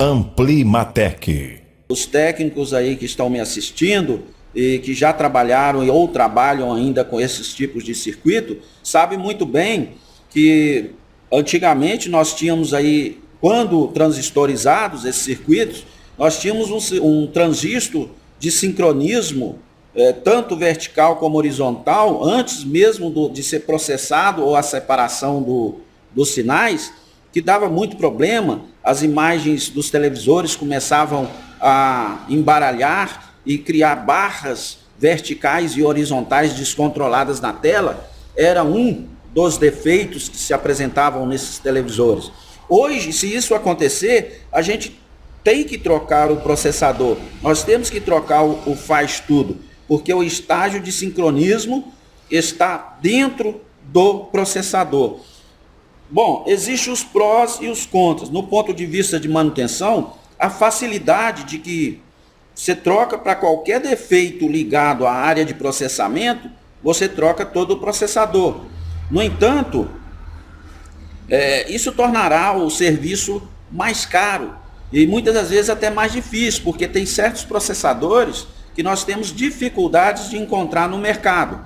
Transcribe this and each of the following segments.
Amplimatec. Os técnicos aí que estão me assistindo e que já trabalharam ou trabalham ainda com esses tipos de circuito, sabem muito bem que antigamente nós tínhamos aí, quando transistorizados esses circuitos, nós tínhamos um transistor de sincronismo, tanto vertical como horizontal, antes mesmo de ser processado ou a separação dos sinais, que dava muito problema. As imagens dos televisores começavam a embaralhar e criar barras verticais e horizontais descontroladas na tela. Era um dos defeitos que se apresentavam nesses televisores. Hoje, se isso acontecer, a gente tem que trocar o processador. Nós temos que trocar o faz tudo, porque o estágio de sincronismo está dentro do processador. Bom, existem os prós e os contras. No ponto de vista de manutenção, a facilidade de que você troca para qualquer defeito ligado à área de processamento, você troca todo o processador. No entanto, isso tornará o serviço mais caro e muitas das vezes até mais difícil, porque tem certos processadores que nós temos dificuldades de encontrar no mercado.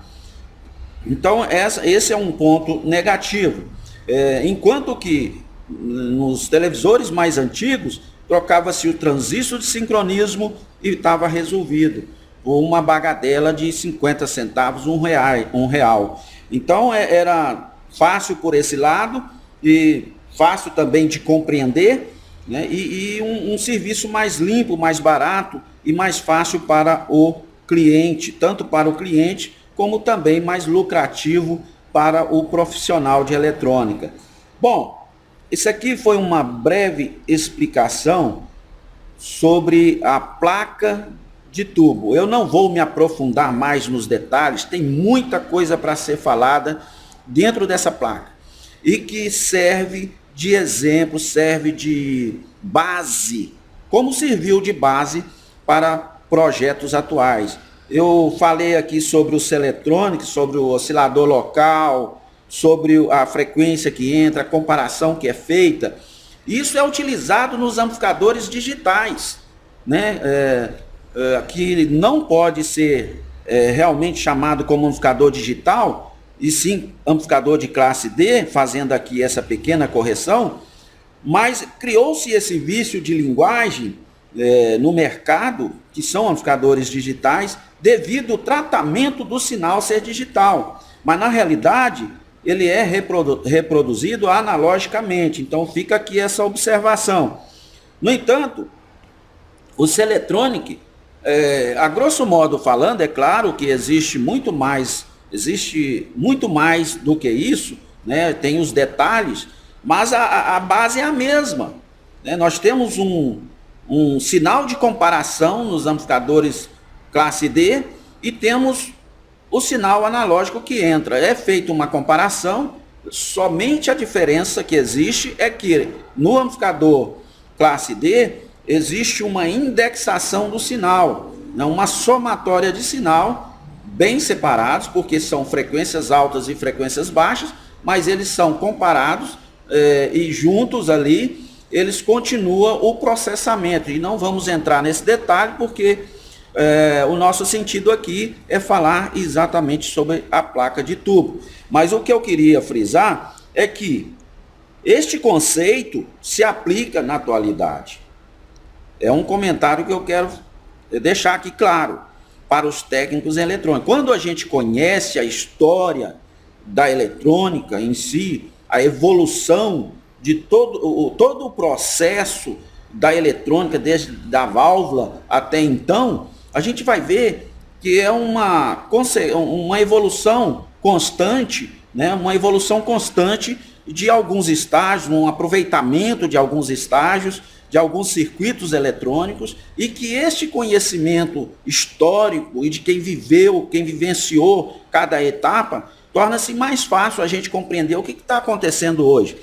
Então, esse é um ponto negativo. Enquanto que nos televisores mais antigos, trocava-se o transistor de sincronismo e estava resolvido, por uma bagatela de 50 centavos, um real. Então era fácil por esse lado e fácil também de compreender, né? E um serviço mais limpo, mais barato e mais fácil para o cliente, tanto para o cliente como também mais lucrativo para o profissional de eletrônica. Bom, isso aqui foi uma breve explicação sobre a placa de tubo. Eu não vou me aprofundar mais nos detalhes, tem muita coisa para ser falada dentro dessa placa e que serve de exemplo, serve de base, como serviu de base para projetos atuais. Eu falei aqui sobre o Celetronic, sobre o oscilador local, sobre a frequência que entra, a comparação que é feita. Isso é utilizado nos amplificadores digitais, né? Que não pode ser realmente chamado como amplificador digital, e sim amplificador de classe D, fazendo aqui essa pequena correção, mas criou-se esse vício de linguagem no mercado, que são amplificadores digitais, devido ao tratamento do sinal ser digital. Mas na realidade, ele é reproduzido analogicamente. Então fica aqui essa observação. No entanto, o Celetronic, a grosso modo falando, é claro que existe muito mais do que isso, né? Tem os detalhes, mas a base é a mesma, né? Nós temos um sinal de comparação nos amplificadores classe D e temos o sinal analógico que entra. É feita uma comparação, somente a diferença que existe é que no amplificador classe D existe uma indexação do sinal, não uma somatória de sinal bem separados, porque são frequências altas e frequências baixas, mas eles são comparados e juntos ali eles continuam o processamento. E não vamos entrar nesse detalhe porque o nosso sentido aqui é falar exatamente sobre a placa de tubo. Mas o que eu queria frisar é que este conceito se aplica na atualidade. É um comentário que eu quero deixar aqui claro para os técnicos em eletrônica. Quando a gente conhece a história da eletrônica em si, a evolução de todo o processo da eletrônica, desde a válvula até então, a gente vai ver que é uma evolução constante, né? Uma evolução constante de alguns estágios, um aproveitamento de alguns estágios, de alguns circuitos eletrônicos, e que este conhecimento histórico e de quem viveu, quem vivenciou cada etapa, torna-se mais fácil a gente compreender o que está acontecendo hoje.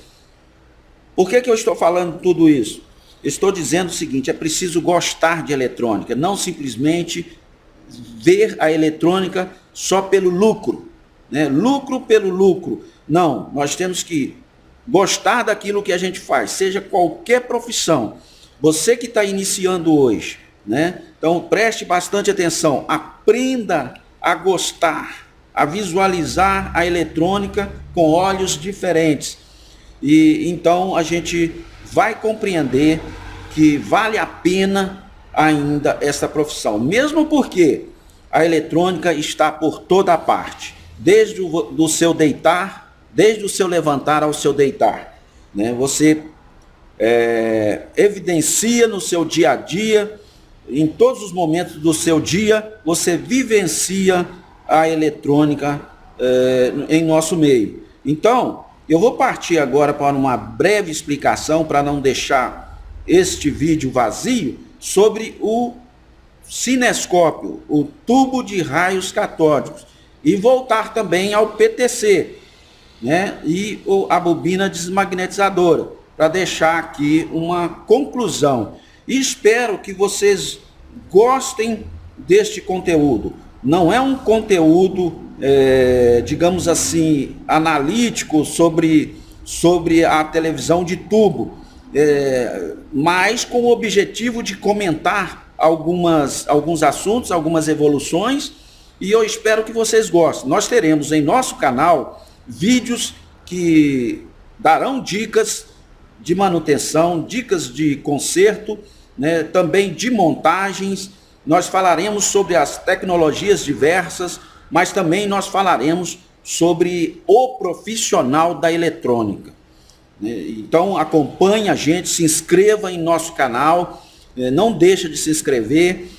Por que eu estou falando tudo isso? Estou dizendo o seguinte: é preciso gostar de eletrônica, não simplesmente ver a eletrônica só pelo lucro, né? Lucro pelo lucro. Não, nós temos que gostar daquilo que a gente faz, seja qualquer profissão. Você que está iniciando hoje, né? Então preste bastante atenção, aprenda a gostar, a visualizar a eletrônica com olhos diferentes. E então a gente vai compreender que vale a pena ainda essa profissão, mesmo porque a eletrônica está por toda parte, desde o seu deitar, desde o seu levantar ao seu deitar, né? Você evidencia no seu dia a dia, em todos os momentos do seu dia, você vivencia a eletrônica em nosso meio. Então, eu vou partir agora para uma breve explicação, para não deixar este vídeo vazio, sobre o cinescópio, o tubo de raios catódicos, e voltar também ao PTC, né? E a bobina desmagnetizadora, para deixar aqui uma conclusão. E espero que vocês gostem deste conteúdo. Não é um conteúdo, digamos assim, analítico sobre a televisão de tubo, mas com o objetivo de comentar alguns assuntos, algumas evoluções, e eu espero que vocês gostem. Nós teremos em nosso canal vídeos que darão dicas de manutenção, dicas de conserto, né, também de montagens. Nós falaremos sobre as tecnologias diversas, mas também nós falaremos sobre o profissional da eletrônica. Então acompanhe a gente, se inscreva em nosso canal, não deixa de se inscrever,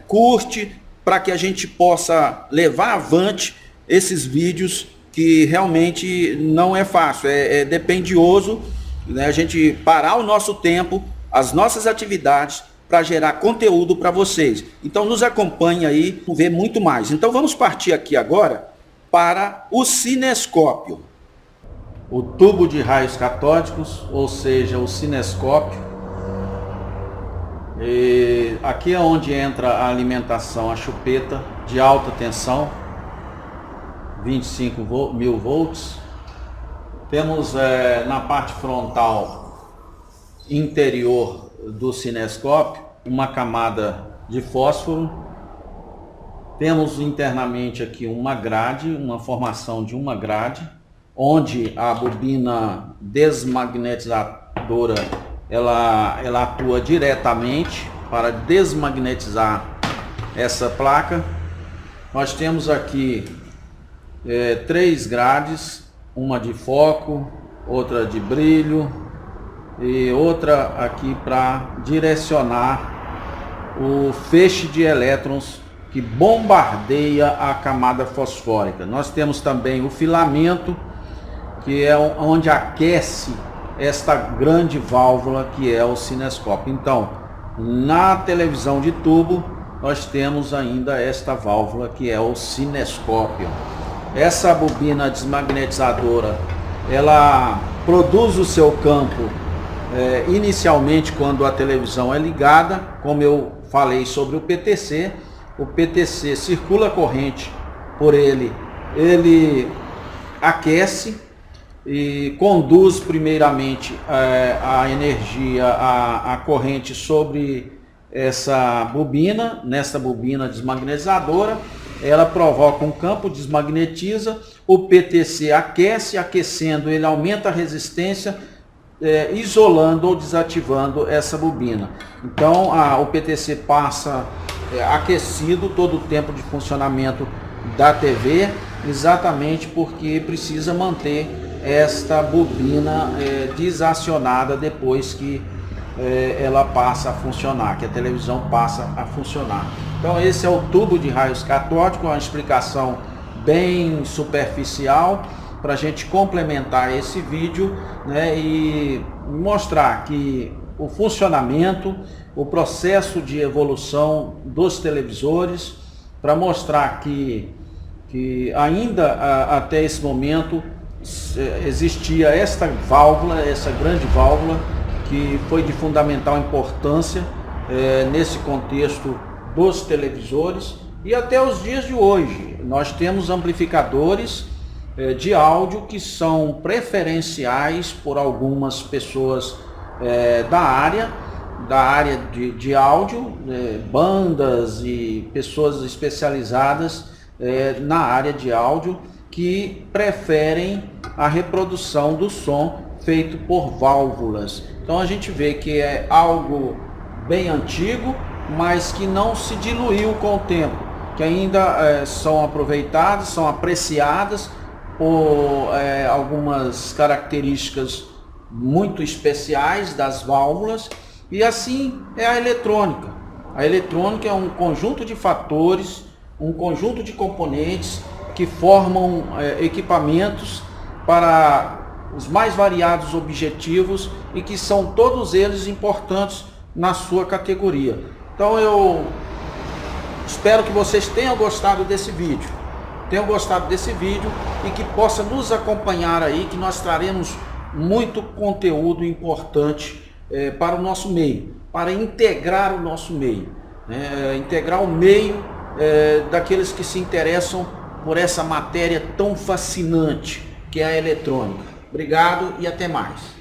curte, para que a gente possa levar avante esses vídeos que realmente não é fácil, é dependioso, né, a gente parar o nosso tempo, as nossas atividades, para gerar conteúdo para vocês. Então nos acompanhe aí, ver muito mais. Então vamos partir aqui agora para o cinescópio. O tubo de raios catódicos, ou seja, o cinescópio. E aqui é onde entra a alimentação, a chupeta de alta tensão, 25.000 volts. Temos na parte frontal interior do cinescópio uma camada de fósforo. Temos internamente aqui uma grade, uma formação de uma grade, onde a bobina desmagnetizadora ela atua diretamente para desmagnetizar essa placa. Nós temos aqui 3 grades, uma de foco, outra de brilho e outra aqui para direcionar o feixe de elétrons que bombardeia a camada fosfórica. Nós temos também o filamento, que é onde aquece esta grande válvula que é o cinescópio. Então, na televisão de tubo, nós temos ainda esta válvula que é o cinescópio. Essa bobina desmagnetizadora, ela produz o seu campo inicialmente quando a televisão é ligada, como eu falei sobre o PTC. O PTC circula corrente por ele aquece e conduz primeiramente a energia, a corrente sobre essa bobina, nessa bobina desmagnetizadora. Ela provoca um campo, desmagnetiza, o PTC aquece, aquecendo ele aumenta a resistência, isolando ou desativando essa bobina. Então o PTC passa aquecido todo o tempo de funcionamento da TV, exatamente porque precisa manter esta bobina desacionada depois que ela passa a funcionar, que a televisão passa a funcionar. Então esse é o tubo de raios catódicos, uma explicação bem superficial para a gente complementar esse vídeo, né, e mostrar que o funcionamento, o processo de evolução dos televisores, para mostrar que ainda até esse momento existia esta válvula, essa grande válvula, que foi de fundamental importância nesse contexto dos televisores. E até os dias de hoje nós temos amplificadores de áudio que são preferenciais por algumas pessoas da área, da área de áudio, bandas e pessoas especializadas na área de áudio que preferem a reprodução do som feito por válvulas. Então a gente vê que é algo bem antigo, mas que não se diluiu com o tempo, que ainda são aproveitadas, são apreciadas por algumas características muito especiais das válvulas. E assim é a eletrônica. A eletrônica é um conjunto de fatores, um conjunto de componentes que formam equipamentos para os mais variados objetivos e que são todos eles importantes na sua categoria. Então eu espero que vocês tenham gostado desse vídeo. E que possa nos acompanhar aí, que nós traremos muito conteúdo importante para o nosso meio, para integrar o nosso meio, integrar o meio daqueles que se interessam por essa matéria tão fascinante que é a eletrônica. Obrigado e até mais.